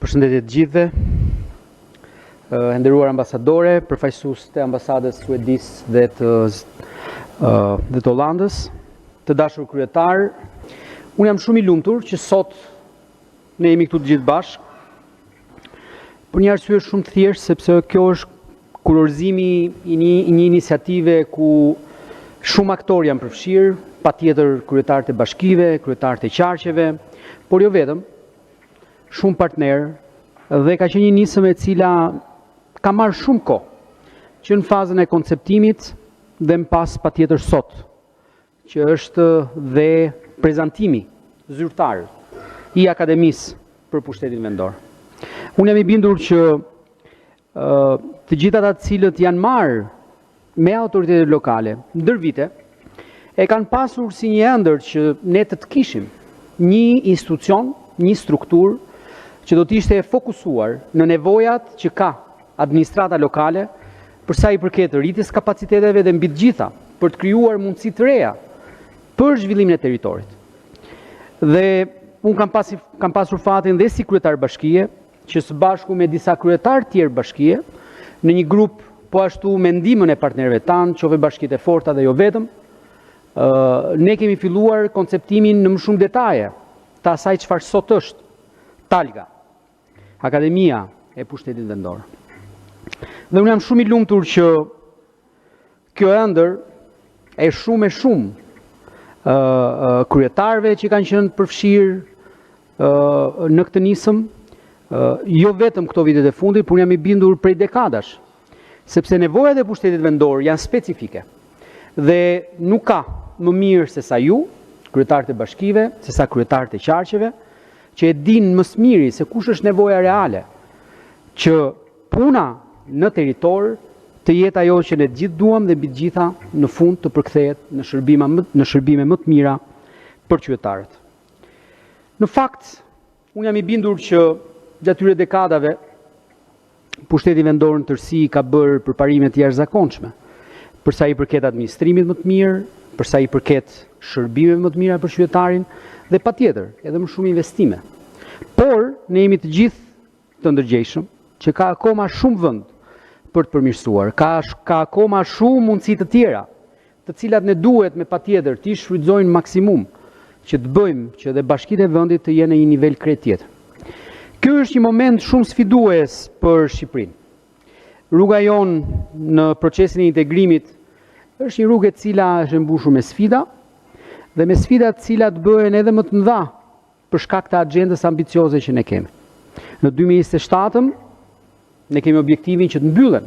Përshëndetje të gjithëve, nderuar ambasadore, përfaqësues të ambasadës suedisë dhe të Hollandës, të dashur kryetar, unë jam shumë i lumtur që sot ne jemi këtu të gjithë bashkë, për një arsye shumë të thjeshtë, sepse kjo është kurorëzimi i një iniciative ku shumë aktorë janë përfshirë, patjetër kryetarët e bashkive, kryetarët e qarqeve, por jo vetëm, shumë partnerë, dhe ka qenë një nisëm e cila ka marrë shumë kohë, që në fazën e konceptimit dhe më pas patjetër sot, që është dhe prezantimi zyrtar i akademisë për pushtetin vendor. Unë jam i bindur që të gjithë ata të cilët janë marrë me autoritetet lokale ndër vite, e kanë pasur si një ëndër që ne të kishim një institucion, një strukturë që do të ishte e fokusuar në nevojat që ka administrata lokale për sa i përket rritjes kapaciteteve dhe mbi të gjitha për të krijuar mundësi të reja për zhvillimin e territorit. Dhe unë kam pasur fatin dhe si kryetar bashkie, që së bashku me disa kryetar tjerë bashkie, në një grup po ashtu me ndihmën e partnerëve tanë, qoftë bashkitë e forta dhe jo vetëm, ne kemi filluar konceptimin në më shumë detaje të asaj çfarë sot është Talga, Akademia e Pushtetit Vendor. Dhe unë jam shumë i lumtur që kjo ëndër e shumë kryetarëve që kanë qenë përfshirë në këtë nisëm, jo vetëm këto vitet e fundit, por jam i bindur prej dekadash, sepse nevojat e pushtetit vendor janë specifike dhe nuk ka më mirë se sa ju, kryetarët e bashkive, se sa kryetarët e qarqeve, që e din më së miri se kush është nevoja reale, që puna në territor të jetë ajo që ne gjithë duam dhe mbi të gjitha në fund të përkthehet në shërbime më të mira për qytetarët. Në fakt, unë jam i bindur që gjatë këtyre dekadave pushteti vendor në tërësi ka bërë përparime të jashtëzakonshme, për sa i përket administrimit më të mirë, për sa i përket shërbimeve më të mira për qytetarin dhe patjetër edhe më shumë investime. Por ne jemi të gjithë të ndërgjegjshëm që ka akoma shumë vend për të përmirësuar, ka akoma shumë mundësi të tjera, të cilat ne duhet me patjetër të shfrytëzojmë maksimum që të bëjmë që dhe bashkitë e vendit të jenë në një nivel krejt tjetër. Ky është një moment shumë sfidues për Shqipërinë. Rruga jonë në procesin e integrimit është një rrugë e cila është e mbushur me sfida dhe me sfida të cilat bëhen edhe më të mëdha për shkak të agjendës ambicioze që ne kemi. Në 2027 ne kemi objektivin që të mbyllen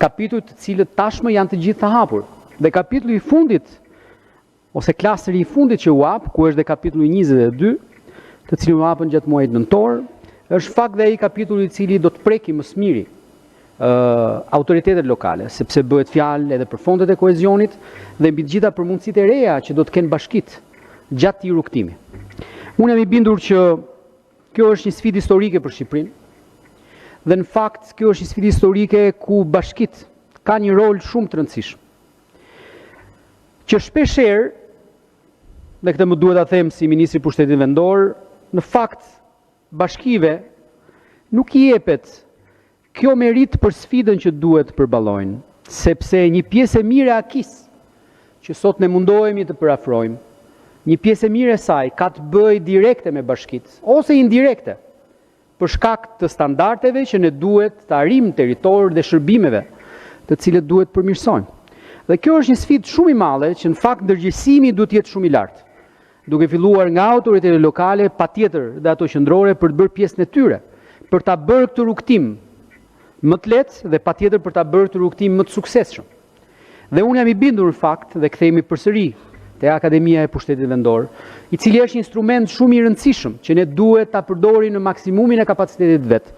kapitujt të cilët tashmë janë të gjithë të hapur. Dhe kapitulli i fundit ose klasteri i fundit që u hap, ku është dhe kapitulli 22, të cilin u hapën gjatë muajit nëntor, është fakt dhe ai kapitulli i cili do të preki më së miri autoritetet lokale, sepse bëhet fjalë edhe për fondet e koezionit dhe mbi të gjitha për mundësitë e reja që do të kenë bashkitë gjatë këtij rrugtimi. Unë jam i bindur që kjo është një sfidë historike për Shqipërinë dhe në fakt kjo është një sfidë historike ku bashkitë kanë një rol shumë të rëndësishëm. Që shpeshherë, dhe këtë më duhet ta them si ministri i pushtetit vendor, në fakt bashkive nuk i jepet kjo merit për sfidën që duhet të përballojnë, sepse një pjesë e mirë e AKIS, që sot ne mundohemi të përafrojmë, një pjesë e mirë e saj ka të bëjë direkte me bashkitë, ose indirekte, për shkak të standardeve që ne duhet të arrijmë në territor dhe shërbimeve të cilët duhet përmirësojmë. Dhe kjo është një sfidë shumë i madhe që në fakt ndërgjegjësimi duhet të jetë shumë i lartë, duke filluar nga autoritetet lokale, patjetër dhe ato qendrore për të bërë pjesën e tyre, për ta bërë këtë rrugtim më të lehtë dhe patjetër për ta bërë këtë rrugtim më të suksesshëm. Dhe unë jam i bindur në fakt dhe kthehemi përsëri te Akademia e Pushtetit Vendor, i cili është një instrument shumë i rëndësishëm që ne duhet ta përdorim në maksimumin e kapacitetit vet,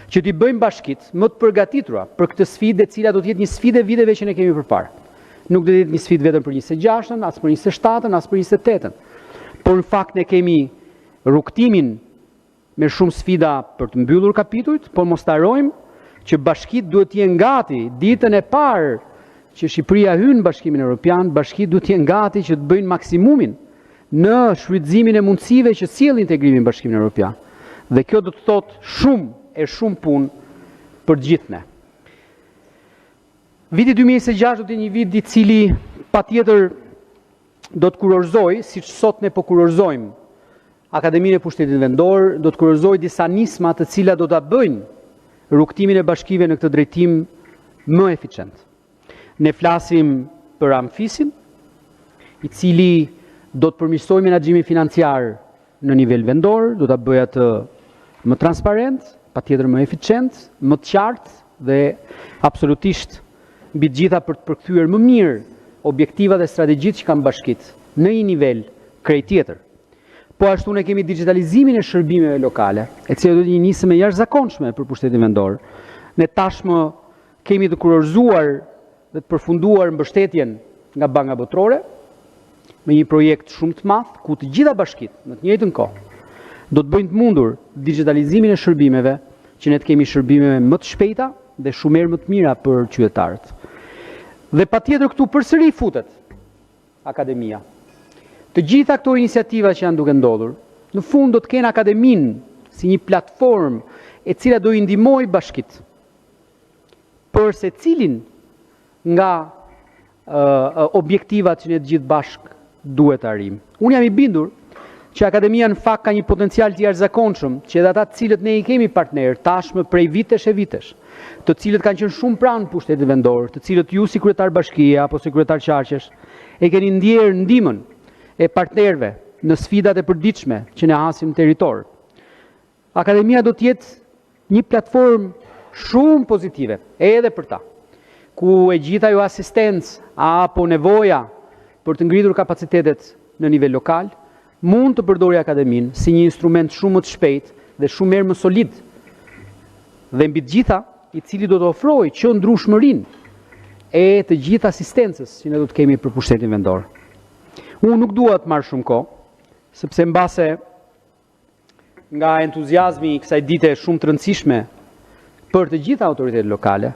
që t'i bëjmë bashkitë më të përgatitura për këtë sfidë, e cila do të jetë një sfidë e viteve që ne kemi përpara. Nuk do të jetë një sfidë vetëm për 26-ën, as për 27-ën, as për 28-ën. Por në fakt ne kemi rrugtimin me shumë sfida për të mbyllur kapitujt, por mos harrojmë që bashkitë duhet të jenë gati ditën e parë që Shqipëria hyn në Bashkimin Evropian, bashkitë duhet të jenë gati që të bëjnë maksimumin në shfrytëzimin e mundësive që sjell integrimi në Bashkimin Evropian. Dhe kjo do të thotë shumë punë për gjithë ne. Viti 2026 do të jetë një vit i cili patjetër do të kurorëzoj, siç sot ne po kurorëzojmë Akademinë e Pushtetit Vendor, do të kurorëzoj disa nisma të cilat do ta bëjnë rrugtimin e bashkive në këtë drejtim më eficient. Ne flasim për Amfisin, i cili do të përmirësojë menaxhimin financiar në nivel vendor, do ta bëjë atë më transparent, patjetër më eficient, më të qartë dhe absolutisht mbi të gjitha për të përkthyer më mirë objektivat dhe strategjitë që kanë bashkitë në një nivel krejt tjetër. Po ashtu ne kemi digitalizimin e shërbimeve lokale, e cila do të një nismë e jashtëzakonshme për Pushtetin Vendor. Ne tashmë kemi të kurorëzuar dhe të përfunduar mbështetjen nga Banka Botërore me një projekt shumë të madh ku të gjitha bashkitë në të njëjtën kohë do të bëjnë të mundur digitalizimin e shërbimeve, që ne të kemi shërbime më të shpejta dhe shumë më të mira për qytetarët. Dhe patjetër këtu përsëri futet Akademia. Të gjitha këto iniciativa që janë duke ndodhur, në fund do të kenë Akademinë si një platformë e cila do i ndihmojë bashkitë për secilin nga objektivat që ne të gjithë bashk duhet të arrijmë. Unë jam i bindur që Akademia në fakt ka një potencial të jashtëzakonshëm, që edhe ata të cilët ne i kemi partner tashmë prej vitesh e vitesh, të cilët kanë qenë shumë pranë Pushtetit Vendor, të cilët ju si kryetar bashkie apo si kryetar qarqesh e keni ndjerë ndihmën e partnerëve në sfidat e përditshme që ne hasim territor. Akademia do të jetë një platformë shumë pozitive edhe për ta, ku e gjitha ajo asistencë apo nevoja për të ngritur kapacitetet në nivel lokal mund të përdori Akademinë si një instrument shumë më të shpejtë dhe shumë më solid, dhe mbi të gjitha i cili do të ofrojë qëndrueshmërinë e të gjithë asistencës që ne do të kemi për Pushtetin Vendor. Unë nuk dua të marr shumë kohë, sepse mbase nga entuziazmi i kësaj dite shumë të rëndësishme për të gjitha autoritetet lokale,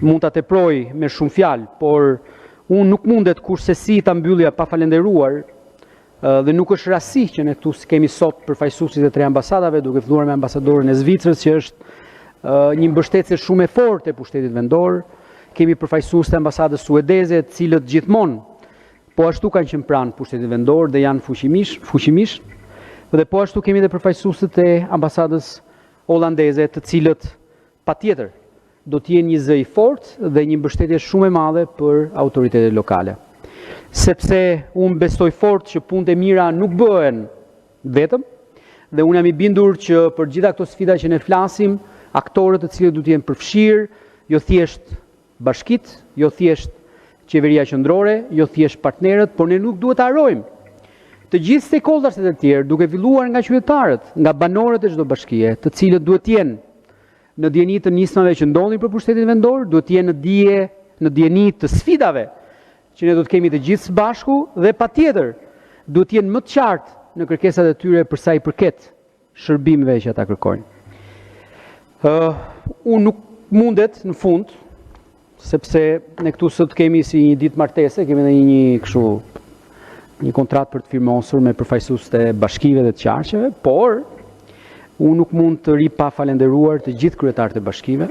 mund ta teproj me shumë fjalë, por unë nuk mundet kurse ta mbyllja pa falenderuar, dhe nuk është rasti që ne këtu kemi sot përfaqësuesit e 3 ambasadave, duke filluar me ambasadorin e Zvicrës, që është një mbështetëse shumë e fortë e Pushtetit Vendor. Kemi përfaqësues të ambasadës suedeze, të cilët gjithmonë po ashtu kanë qenë pranë Pushtetit Vendor dhe janë fuqimisht. Dhe po ashtu kemi edhe përfaqësuesit e ambasadës holandeze, të cilët patjetër do të jenë një zë i fortë dhe një mbështetje shumë e madhe për autoritetet lokale. Sepse unë besoj fort që punët e mira nuk bëhen vetëm, dhe unë jam i bindur që për gjitha këto sfida që ne flasim, aktorët të cilët do të jenë përfshirë, jo thjesht bashkitë, jo thjesht qeveria qendrore, jo thjesht partnerët, por ne nuk duhet të harrojmë të gjithë stakeholderët e tjerë, duke filluar nga qytetarët, nga banorët e çdo bashkie, të cilët duhet të jenë në dieni të nismave që ndodhin për Pushtetin Vendor, duhet të jenë në dieni të sfidave që ne do të kemi të gjithë së bashku, dhe patjetër duhet të jenë më të qartë në kërkesat e tyre për sa i përket shërbimeve që ata kërkojnë. Unë nuk mundet në fund, sepse ne këtu sot kemi si një ditë martese, kemi edhe një kontratë për të firmosur me përfaqësuesit e bashkive dhe të qarqeve, por unë nuk mund të ri pa falenderuar të gjithë kryetarët e bashkive,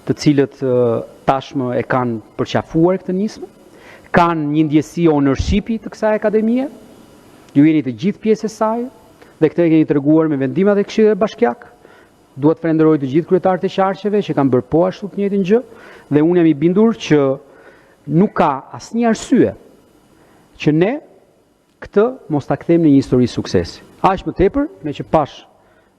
të cilët tashmë e kanë përqafuar këtë nismë, kanë një ndjesi ownershipi të kësaj akademie, ju jeni të gjithë pjesë e saj, dhe këtë e keni treguar me vendimat e Këshillit Bashkiak. Dua të falenderoj të gjithë kryetarët e qarqeve që kanë bërë po ashtu të njëjtin gjë, dhe unë jam i bindur që nuk ka asnjë arsye që ne këtë mos ta kthejmë në një histori suksesi. Aq më tepër, me që pash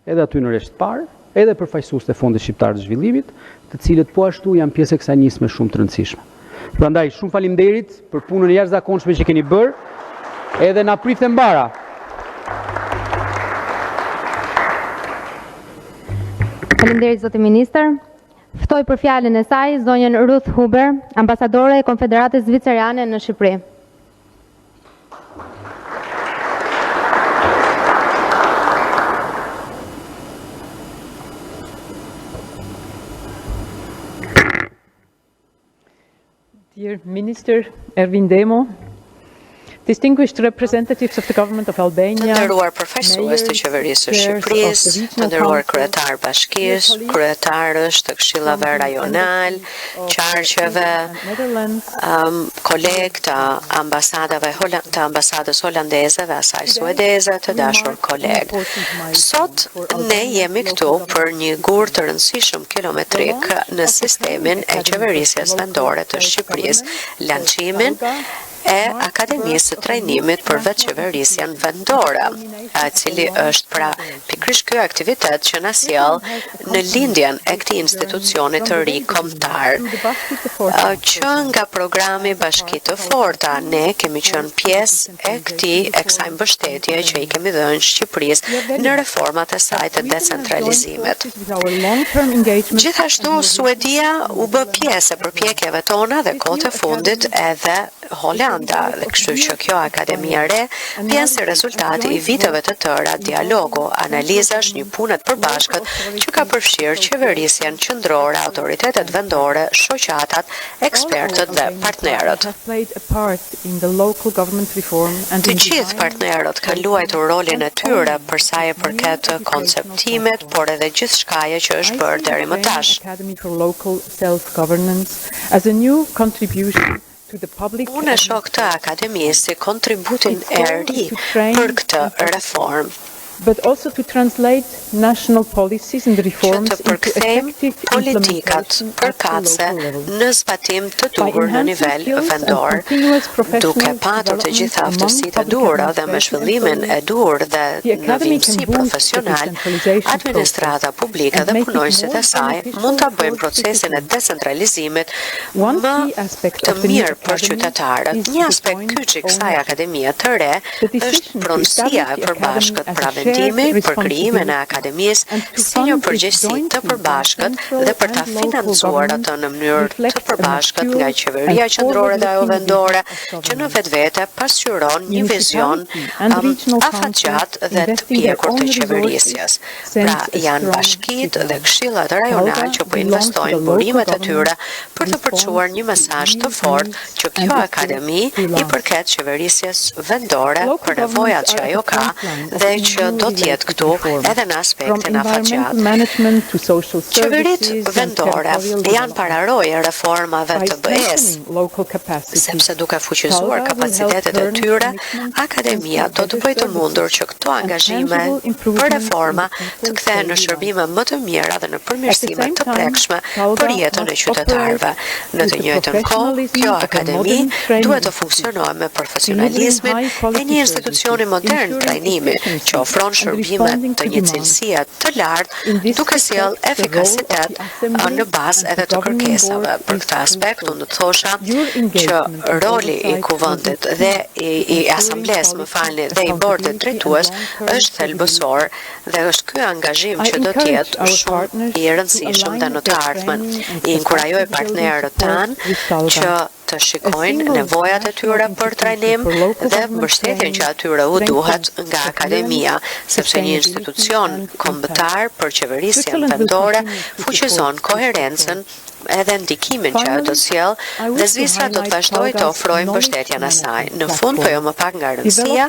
edhe aty në rresht parë, edhe përfaqësuesit e Fondit Shqiptar të Zhvillimit, të cilët po ashtu janë pjesë e kësaj nisme shumë të rëndësishme. Prandaj shumë faleminderit për punën e jashtëzakonshme që keni bërë, edhe na prit e mbara. Faleminderit zoti ministër. Ftoj për fjalën e saj zonjën Ruth Huber, ambasadore e Konfederatës Zviceriane në Shqipëri. Dear Minister Ervin Demo, distinguished representatives of the government of Të Albania, nderuar përfaqësues të qeverisë së Shqipërisë, të nderuar kryetar bashkisë, kryetarësh të këshillave rajonal, qarqeve, kolegë të ambasadës holandeze dhe asaj suedeze, të dashur kolegë. Sot ne jemi këtu për një gur të rëndësishëm kilometrik në sistemin e qeverisjes vendore të Shqipërisë, lançimin e Akademisë së Trajnimit për veçqeverisjen vendore, e cili është pra pikërisht ky aktivitet që na sjell në lindjen e këtij institucioni të ri kombëtar. Që nga programi Bashki të Forta ne kemi qenë pjesë e kësaj mbështetje që i kemi dhënë Shqipërisë në reformat e saj të decentralizimit. Gjithashtu Suedia u bë pjesë e përpjekjeve tona dhe kohët e fundit edhe Holanda, dhe kështu që kjo akademi e re vjen si rezultati i viteve të tëra dialogu, analizash, një punë të përbashkët që ka përfshirë qeverisjen qendrore, autoritetet vendore, shoqatat, ekspertët dhe partnerët. Të gjithë partnerët kanë luajtur rolin e tyre për sa i përket konceptimit, por edhe gjithçkaja që është bërë deri më tash. Unë e shoh këtë akademi si kontributin e ri për këtë reformë. Që të përkthejmë politikat përkatëse në zbatim të duhur në nivel vendor, duke patur të gjitha aftësitë e duhura dhe me zhvillimin e duhur dhe në vimësi profesional, administrata publike dhe punojësit e saj mund ta bëjmë procesin e decentralizimit më të mirë për qytetarët. Një aspekt kyç i kësaj akademie të re është pronësia e përbashkët pra vendimi për krijimin e akademisë si një përgjegjësi të përbashkët dhe për ta financuar atë në mënyrë të përbashkët nga qeveria qendrore dhe ajo vendore, që në vetvete pasqyron një vizion afatgjat dhe të pjekur të qeverisjes. Pra janë bashkitë dhe këshillat rajonale që po investojnë burimet e tyre për të përçuar një mesazh të fortë që kjo akademi i përket qeverisjes vendore për nevojat që ajo ka dhe që do të jetë këtu edhe në aspektin afatgjat. Qeveritë vendore janë pararoje reformave të BE-s, sepse duke fuqizuar kapacitetet e tyre, akademia do të bëjë të mundur që këto angazhime për reforma të kthehen në shërbime më të mira dhe në përmirësime të prekshme për jetën e qytetarëve. Në të njëjtën kohë, kjo akademi duhet të funksionojë me profesionalizmin e një institucioni modern trajnimi që ofron shërbime të një cilësie të lartë, duke sjell efikasitet në bazë edhe të kërkesave. Për këtë aspekt, unë do të thosha që roli i kuvendit dhe i asamblesë, dhe i bordit drejtues është thelbësor dhe është ky angazhim që do të jetë shumë i rëndësishëm dhe në të ardhmen. I inkurajoj partnerët tanë që të shikojnë nevojat e tyre për trajnim dhe mbështetjen që atyre u duhet nga akademia, sepse një institucion kombëtar për qeverisjen vendore fuqizon koherencën edhe ndikimin që ajo do sjell dhe Zvicra do të vazhdojë të ofrojë mbështetjen e saj. Në fund, po jo më pak nga rëndësia,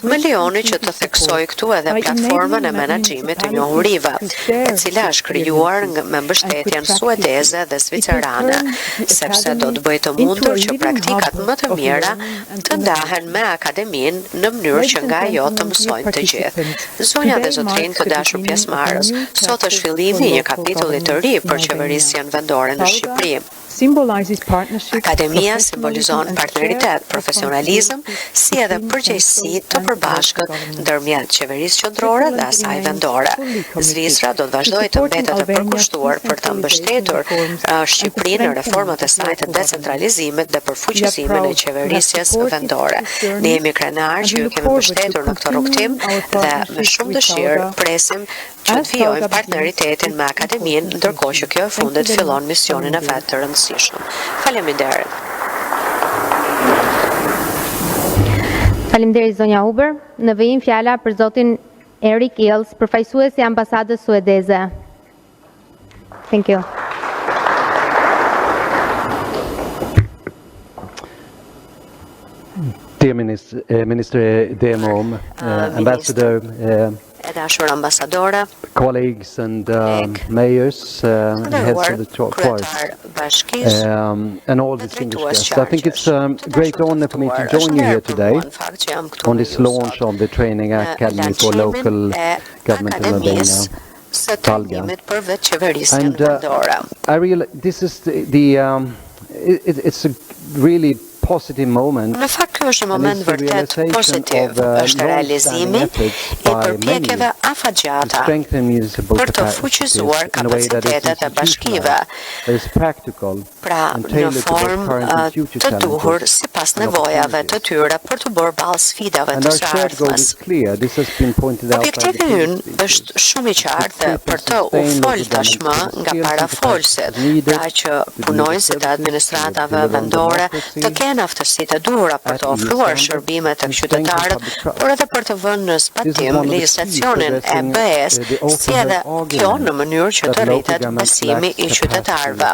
më lejoni që të theksoj këtu edhe platformën e menaxhimit të njohurive, e cila është krijuar me mbështetjen suedeze dhe zvicerane, sepse do të bëjë të mundur që praktikat më të mira të ndahen me akademinë në mënyrë që nga ajo të mësojnë të gjithë. Zonja dhe zotrinj, të dashur pjesëmarrës, sot është fillimi i një kapitulli të ri për qeverisjen vendore në Shqipëri. Akademia simbolizon partneritet, profesionalizëm, si edhe përgjegjësi të përbashkët ndërmjet qeverisë qendrore dhe asaj vendore. Zvicra do të vazhdojë të mbetet e përkushtuar për të mbështetur Shqipërinë në reformat e saj të decentralizimit dhe për fuqizimin e qeverisjes vendore. Ne jemi krenarë që ju kemi mbështetur në këtë rrugtim dhe me shumë dëshirë presim që të vijojmë partneritetin me akademinë, ndërkohë që kjo e fundit fillon misionin e vet të rëndësishëm. Faleminderit. Faleminderit zonja Huber. Në vijim fjala për zotin Erik Ills, përfaqësuesi i ambasadës suedeze. Thank you. Dear Minister Demom, Ambassador, E dashur ambasadore, colleagues and mayors, and heads of the kryetar bashkisë, and all distinguished guests. I think it's a great honor for me to join you here today on this launch of the Training Academy for Local Government in Albania. Së trajnimit për vetë qeverisjen And vendore. I realize this is it's a really positive moment. Në fakt ky është një moment vërtet pozitiv, është realizimi I përpjekjeve afatgjata për të fuqizuar kapacitetet e bashkive, pra në formë të duhur sipas nevojave të tyre për të bërë ballë sfidave të së ardhmes. Objektivi ynë është shumë I qartë dhe për të u fol tashmë nga parafolësit, pra që punojësit e administratave vendore të kenë aftësitë e duhura për të ofruar shërbime tek qytetarët, por edhe për të vënë në zbatim legjislacionin e BE-s, si edhe kjo në mënyrë që të rritet besimi I qytetarëve.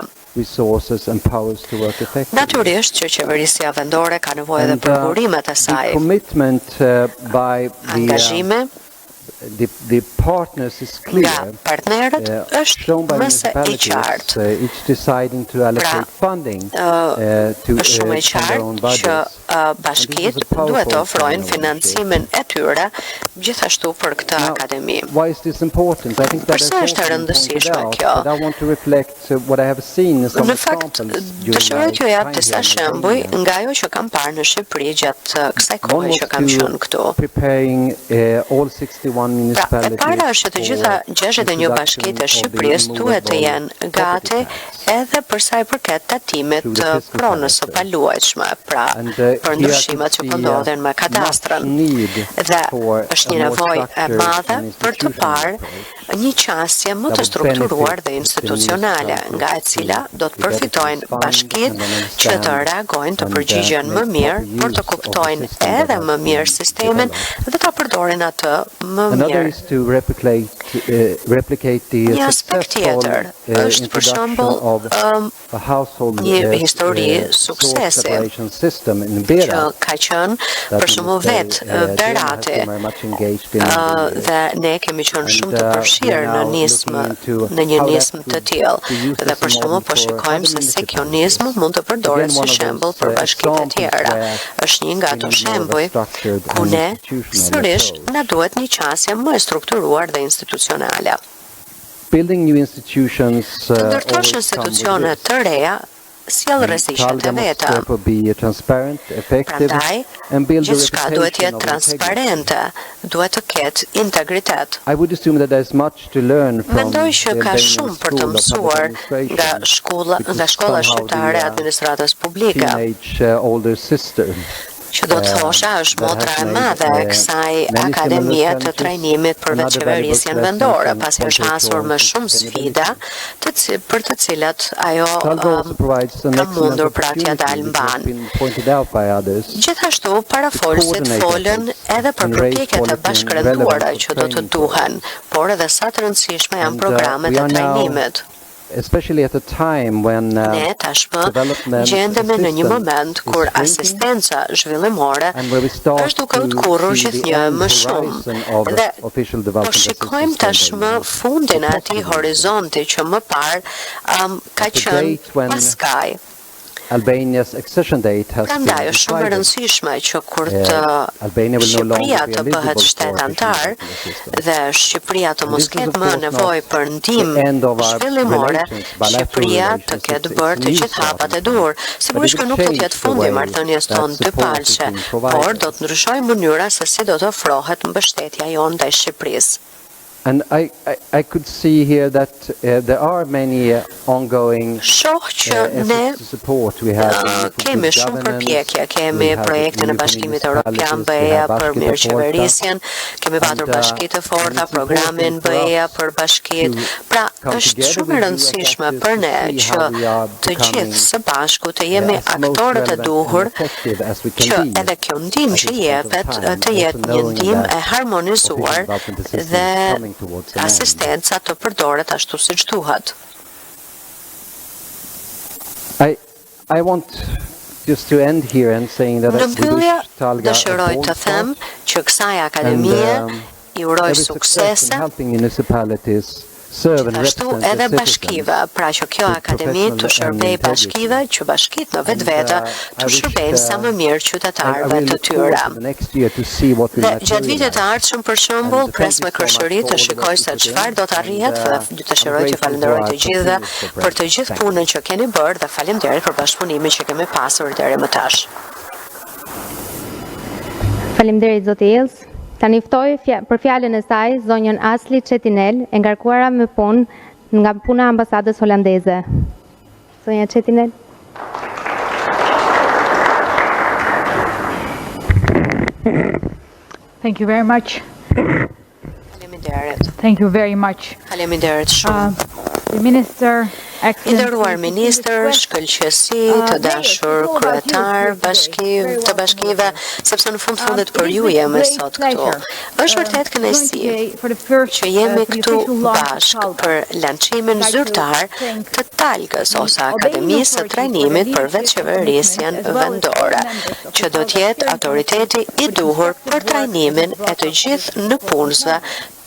Natyrisht që qeverisja vendore ka nevojë edhe për burimet e saj. Angazhimi The partners is clear. Nga partnerët është më se I qartë. Each deciding to allocate funding to është shumë I qartë që bashkitë duhet të ofrojnë financimin e tyre gjithashtu për këtë akademi. Why is this important? I think that Përse është e rëndësishme kjo? I want to reflect what I have seen in some Në fakt, dëshiroj t'ju jap disa shembuj nga ajo që kam parë në Shqipëri gjatë kësaj kohe që kam qenë këtu. Preparing all 61 Pra, e para është që të gjitha 61 bashkitë e Shqipërisë duhet të jenë gati edhe për sa I përket tatimit të pronës së paluajtshme, pra për ndryshimet që po ndodhin me kadastrën. Dhe është një nevojë e madhe për të parë një qasje më të strukturuar dhe institucionale, nga e cila do të përfitojnë bashkitë që të reagojnë të përgjigjen më mirë, për të kuptojnë edhe më mirë sistemin dhe ta përdorin atë më mirë. Një aspekt tjetër është për shembull një histori suksesi që ka qenë për shembull vetë Berati dhe ne kemi qenë shumë të përfshirë në një nismë të tillë dhe për shembull po shikojmë se si kjo nismë mund të përdoret si shembull për bashkitë e tjera. Është një nga ato shembuj ku ne sërish na duhet një qasje më e strukturuar dhe institucionale. Building new institutions Të ndërtosh institucione të reja sjell rreziqet e veta. Prandaj, gjithçka duhet të jetë transparente, duhet të ketë integritet. Mendoj që ka shumë për të mësuar nga shkolla shqiptare e administratës publike. Që do të thosha është motra e madhe e kësaj akademie të trajnimit për veçqeverisjen vendore, pasi është hasur me shumë sfida për të cilat ajo ka mundur pra t'ja dalë mban. Gjithashtu, parafolësit folën edhe për përpjekjet e bashkërenduara që do të duhen, por edhe sa të rëndësishme janë programet e trajnimit. Especially at a time when ne tashmë gjendemi në një moment kur asistenca zhvillimore është duke u tkurrur gjithnjë më shumë dhe po shikojmë tashmë fundin e atij horizonti që më parë ka qenë paskaj. Albania's accession date has Prandaj është shumë e rëndësishme që kur Shqipëria të bëhet shtet antar dhe Shqipëria të mos ketë më nevojë për ndihmë zhvillimore, Shqipëria të ketë bërë të gjithë hapat e duhur. Sigurisht që nuk do të jetë fundi I marrëdhënies tonë dypalçe, por do të ndryshojë mënyra se si do të ofrohet mbështetja jonë ndaj Shqipërisë. And I could see here that there are many ongoing support we have. Kemi shumë përpjekje, kemi projektin e Bashkimit Evropian BE-ja për mirëqeverisjen, kemi patur bashkitë të forta, programin BE-ja për bashkitë. Pra, është shumë e rëndësishme për ne që të gjithë së bashku të jemi aktorët e duhur që edhe kjo ndihmë që jepet të jetë një ndihmë e harmonizuar dhe asistenca të përdoret ashtu siç duhet. I want just to end here and saying that Në mbyllje, Talga dëshiroj të them që kësaj akademie i uroj suksese, helping municipalities serve and gjithashtu represent edhe the bashkive, pra që kjo with akademi të professional shërbej and bashkive, që bashkit në vetvete të shërbejnë sa më mirë qytetarëve të tyre. Dhe gjatë vitit të ardhshëm për shembull, pres me kërshëri të shikoj se çfarë do të arrihet dhe dëshiroj të falenderoj të gjithëve për të gjithë punën që keni bërë dhe faleminderit për bashkëpunimin që kemi pasur deri më tash. Faleminderit zoti Ills. Tani ftoj për fjalën e saj zonjën Asli Çetinel, e ngarkuara me punë nga puna e ambasadës holandeze. Zonja Çetinel. Thank you very much. Faleminderit. Thank you very much. Faleminderit shumë. The Minister, Nderuar ministër, shkëlqësi, të dashur kryetar të bashkive, sepse në fundit për ju jemi sot këtu. Është vërtet kënaqësi që jemi këtu bashkë për lançimin zyrtar të Talgës ose Akademisë së Trajnimit për veçqeverisjen vendore, që do të jetë autoriteti i duhur për trajnimin e të gjithë nëpunësve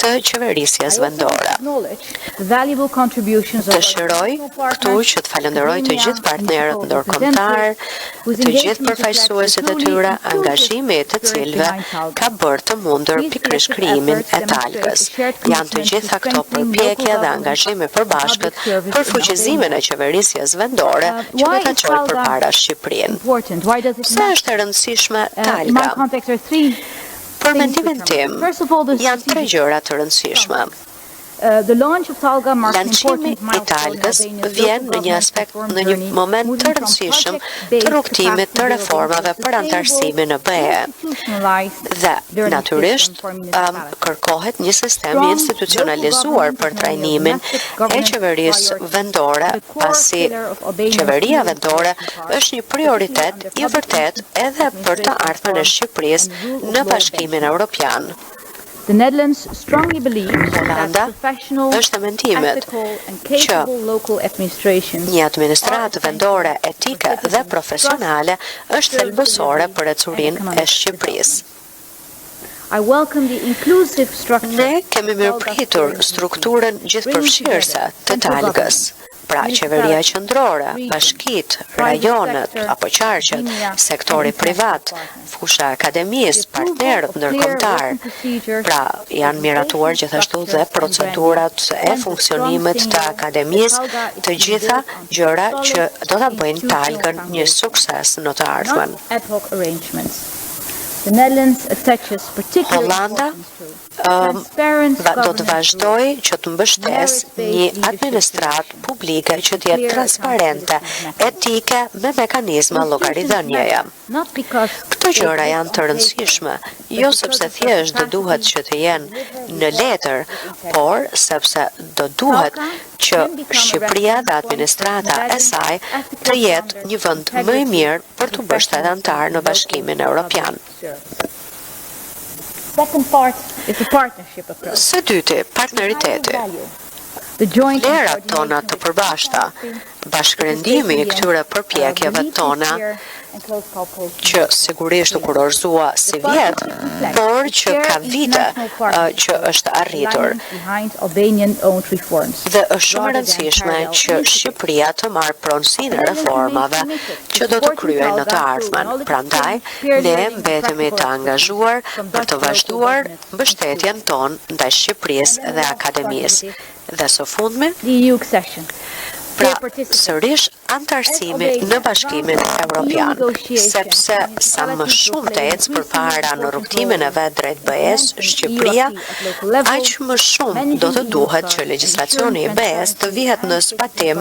të qeverisjes vendore. Dëshiroj këtu që të falenderoj të gjithë partnerët ndërkombëtar, të gjithë përfaqësuesit e tyre, angazhimi të cilëve ka bërë të mundur pikërisht krijimin e Talgës. Janë të gjitha këto përpjekje dhe angazhime përbashkët për fuqizimin e qeverisjes vendore që do ta çojë përpara Shqipërinë. Pse është e rëndësishme Talga? Për mendimin tim, janë 3 gjëra të rëndësishme. Lançimi i Talgës vjen në një aspekt, në një moment të rëndësishëm të rrugtimit të reformave për antarësimin në BE. Dhe natyrisht kërkohet një sistem institucionalizuar për trajnimin e qeverisë vendore, pasi qeveria vendore është një prioritet i vërtet edhe për të ardhmen e Shqipërisë në Bashkimin Evropian. Holanda është e mendimit që një administratë vendore etike dhe profesionale është thelbësore për ecurinë e Shqipërisë. Ne kemi mirëpritur strukturën gjithëpërfshirëse të Talgës. Pra qeveria qendrore, bashkitë, rajonet apo qarqet, sektori privat, fusha e akademisë, partnerët ndërkombëtar. Pra janë miratuar gjithashtu dhe procedurat e funksionimit të akademisë, të gjitha gjëra që do ta bëjnë Talgën një sukses në të ardhmen. Holanda do të vazhdoj që të mbështes një administratë publike që të jetë transparente, etike me mekanizma llogaridhënieje. Këto gjëra janë të rëndësishme, jo sepse thjesht do duhet që të jenë në letër, por sepse do duhet që Shqipëria dhe administrata e saj të jetë një vend më i mirë për të bërë shtetantar në Bashkimin Evropian. Së dyti, partneriteti. Vlerat tona të përbashkëta, bashkërendimi i këtyre përpjekjeve tona, që sigurisht u kurorëzua si vjetë, por që ka vite që është arritur. Dhe është shumë e rëndësishme që Shqipëria të marrë pronësinë e reformave që do të kryhen në të ardhmen. Prandaj, ne mbetemi të angazhuar për të vazhduar mbështetjen tonë ndaj Shqipërisë dhe akademisë. Dhe së fundmi, pra sërish antarësimi në Bashkimin Evropian, sepse sa më shumë të ecë përpara në rrugtimin e vet drejt BE-s, Shqipëria, aq më shumë do të duhet që legjislacioni i BE-s të vihet në zbatim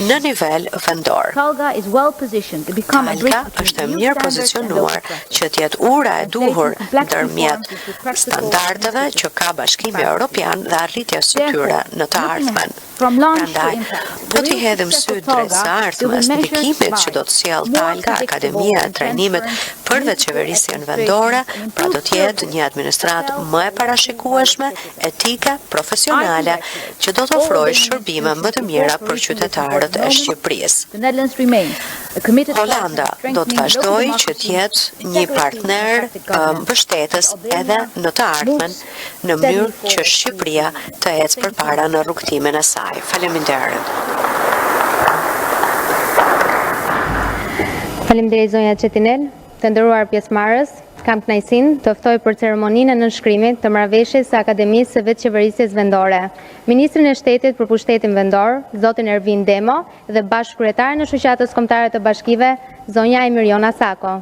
në nivel vendor. Talga është e mirë pozicionuar që të jetë ura e duhur ndërmjet standardeve që ka Bashkimi Evropian dhe arritjes së tyre në të ardhmen. Prandaj, po t'i hedhim syt drejt së ardhmes, ndikimit që do të sjellë Talga, Akademia e Trajnimit për veçqeverisjen vendore, pra do të jetë një administratë më e parashikueshme, etike, profesionale, që do të ofrojë shërbime më të mira për qytetarët e Shqipërisë. Holanda do të vazhdojë që të jetë një partner mbështetës edhe në të ardhmen në mënyrë që Shqipëria të ecë përpara në rrugtimin e saj. Faleminderit. Faleminderit zonja Çetinel, të nderuar pjesëmarrës. Kam kënaqësinë të ftoj për ceremoninë e nënshkrimit të marrëveshjes së Akademisë së Vetëqeverisjes Vendore, Ministrin e Shtetit për Pushtetin Vendor, zotin Ervin Demo, dhe bashkëkryetaren e Shoqatës Kombëtare të Bashkive, zonja Emirjona Sako.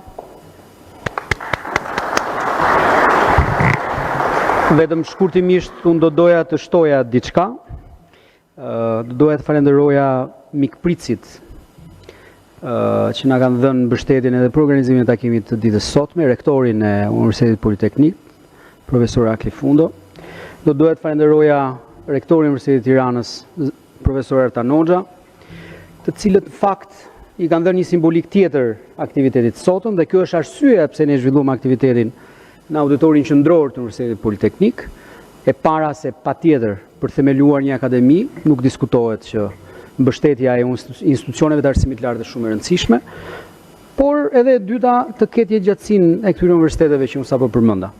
Vetëm shkurtimisht unë do doja të shtoja diçka. Do doja të falenderoja mikpritësit që na kanë dhënë mbështetjen edhe për organizimin e takimit të ditës sotme, rektorin e Universitetit Politeknik, profesor Akli Fundo. Do doja të falenderoja rektorin e Universitetit të Tiranës, profesor Ertan Hoxha, të cilët në fakt i kanë dhënë një simbolik tjetër aktivitetit sotëm, dhe kjo është arsyeja pse ne zhvilluam aktivitetin në auditorin qendror të Universitetit Politeknik, e para se patjetër për themeluar një akademi nuk diskutohet që mbështetja e institucioneve të arsimit lartë është shumë e rëndësishme, por edhe e dyta të ketë gjatësinë e këtyre universiteteve që unë sapo përmenda.